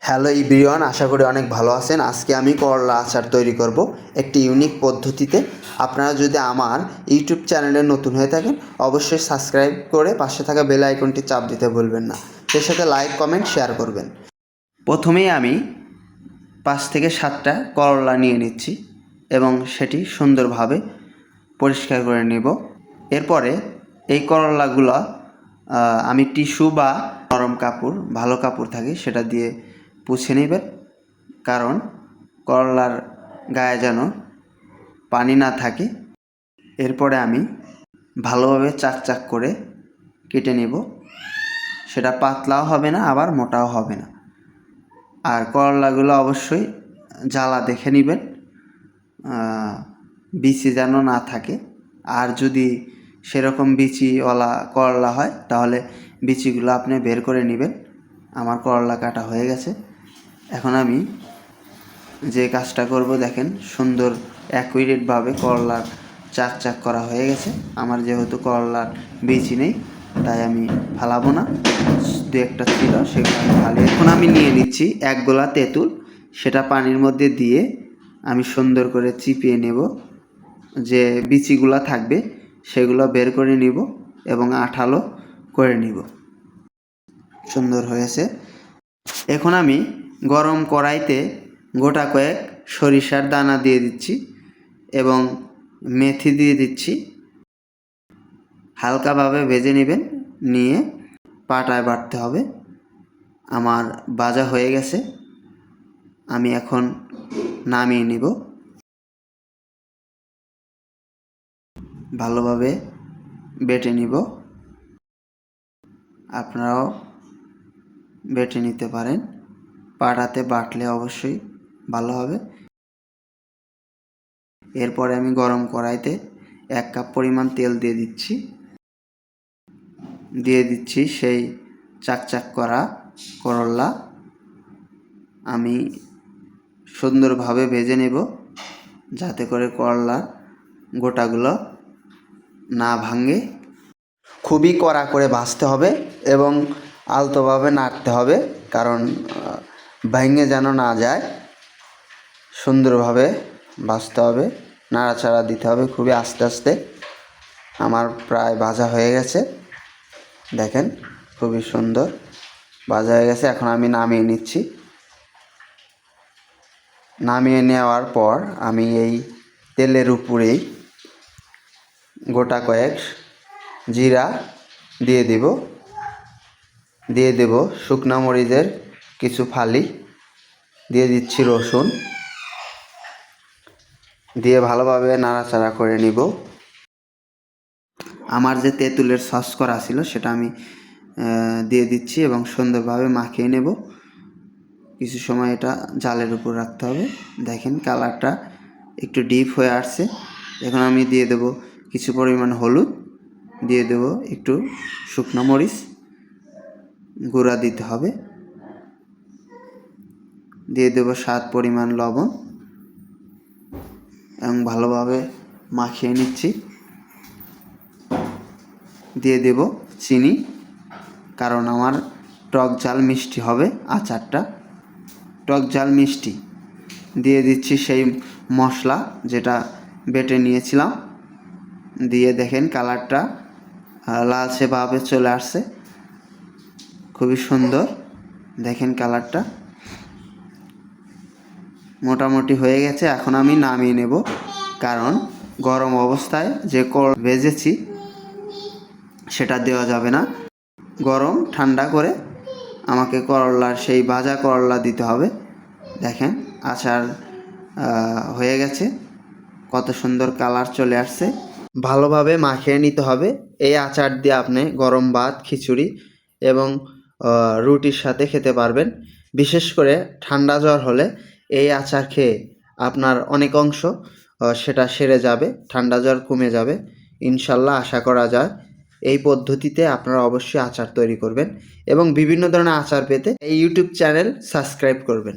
Hello everyone, আশা করি অনেক ভালো আছেন। আজকে আমি করলা আচার তৈরি করব একটি ইউনিক পদ্ধতিতে। আপনারা যদি আমার ইউটিউব চ্যানেলে নতুন হয়ে থাকেন অবশ্যই সাবস্ক্রাইব করে পাশে থাকা বেল আইকনটি চাপ দিতে ভুলবেন না। সেই সাথে লাইক, কমেন্ট, শেয়ার করবেন। প্রথমেই আমি 5 থেকে 7টা করলা নিয়ে নিচ্ছি এবং সেটি সুন্দরভাবে পরিষ্কার করে নেব। এরপরে এই করলাগুলো আমি টিস্যু বা নরম কাপড়, ভালো কাপড় থাকে সেটা দিয়ে পুছে নেবেন, কারণ করলার গায়ে যেন পানি না থাকে। এরপরে আমি ভালোভাবে চাক করে কেটে নেব। সেটা পাতলাও হবে না আবার মোটাও হবে না। আর করলাগুলো অবশ্যই জ্বালা দেখে নেবেন, বিচি যেন না থাকে। আর যদি সেরকম বিচিওয়ালা করলা হয় তাহলে বিচিগুলো আপনি বের করে নেবেন। আমার করলা কাটা হয়ে গেছে। এখন আমি যে কাজটা করব দেখেন, সুন্দর অ্যাকুরেটভাবে করলার চাক করা হয়ে গেছে। আমার যেহেতু করলার বিচি নেই তাই আমি ফালাবো না, দু একটা ছিল সেগুলো আমি ফালিয়ে। এখন আমি নিয়ে নিচ্ছি এক গোলা তেঁতুল, সেটা পানির মধ্যে দিয়ে আমি সুন্দর করে চিপিয়ে নেব। যে বিচিগুলো থাকবে সেগুলো বের করে নিব এবং আঠালো করে নিব। সুন্দর হয়েছে। এখন আমি গরম কড়াইতে গোটা কয়েক সরিষার দানা দিয়ে দিচ্ছি এবং মেথি দিয়ে দিচ্ছি। হালকাভাবে ভেজে নেবেন, নিয়ে পাটায় বাটতে হবে। আমার ভাজা হয়ে গেছে, আমি এখন নামিয়ে নিব। ভালোভাবে বেটে নিব, আপনারাও বেটে নিতে পারেন। পাটাতে বাটলে অবশ্যই ভালো হবে। এরপরে আমি গরম কড়াইতে 1 কাপ পরিমাণ তেল দিয়ে দিচ্ছি সেই চাক করা করলা। আমি সুন্দরভাবে ভেজে নেব যাতে করে করলার গোটাগুলো না ভাঙে। খুবই কড়া করে ভাজতে হবে এবং আলতোভাবে নাড়তে হবে, কারণ ভেঙে যেন না যায়। সুন্দরভাবে ভাজতে হবে, নাড়াচাড়া দিতে হবে খুবই আস্তে আস্তে। আমার প্রায় ভাজা হয়ে গেছে, দেখেন খুবই সুন্দর ভাজা হয়ে গেছে। এখন আমি নামিয়ে নিচ্ছি। নামিয়ে নেওয়ার পর আমি এই তেলের উপরেই গোটা কয়েক জিরা দিয়ে দেব শুকনো মরিচের কিছু ফালি দিয়ে দিচ্ছি, রসুন দিয়ে ভালোভাবে নাড়াচাড়া করে নিব। আমার যে তেঁতুলের সস করা ছিল সেটা আমি দিয়ে দিচ্ছি এবং সুন্দরভাবে মাখিয়ে নেব। কিছু সময় এটা জালের উপর রাখতে হবে। দেখেন কালারটা একটু ডিপ হয়ে আসছে। এখন আমি দিয়ে দেব কিছু পরিমাণ হলুদ, দিয়ে দেব একটু শুকনো মরিচ গুঁড়া দিতে হবে, দিয়ে দেব স্বাদ পরিমাণ লবণ এবং ভালোভাবে মাখিয়ে নিচ্ছি। দিয়ে দেব চিনি, কারণ আমার টক ঝাল মিষ্টি হবে আচারটা, টক ঝাল মিষ্টি। দিয়ে দিচ্ছি সেই মশলা যেটা বেটে নিয়েছিলাম, দিয়ে দেখেন কালারটা লালচে ভাবে চলে আসছে, খুবই সুন্দর। দেখেন কালারটা মোটামুটি হয়ে গেছে। এখন আমি নামিয়ে নেব, কারণ গরম অবস্থায় যে ভেজেছি সেটা দেওয়া যাবে না। গরম ঠান্ডা করে আমাকে করলার সেই ভাজা করলা দিতে হবে। দেখেন আচার হয়ে গেছে, কত সুন্দর কালার চলে আসছে। ভালোভাবে মাখিয়ে নিতে হবে। এই আচার দিয়ে আপনি গরম ভাত, খিচুড়ি এবং রুটির সাথে খেতে পারবেন। বিশেষ করে ঠান্ডা জ্বর হলে এই আচার খেয়ে আপনার অনেক অংশ সেটা সেরে যাবে, ঠান্ডা জ্বর কমে যাবে ইনশাল্লাহ, আশা করা যায়। এই পদ্ধতিতে আপনারা অবশ্যই আচার তৈরি করবেন এবং বিভিন্ন ধরনের আচার পেতে এই ইউটিউব চ্যানেল সাবস্ক্রাইব করবেন।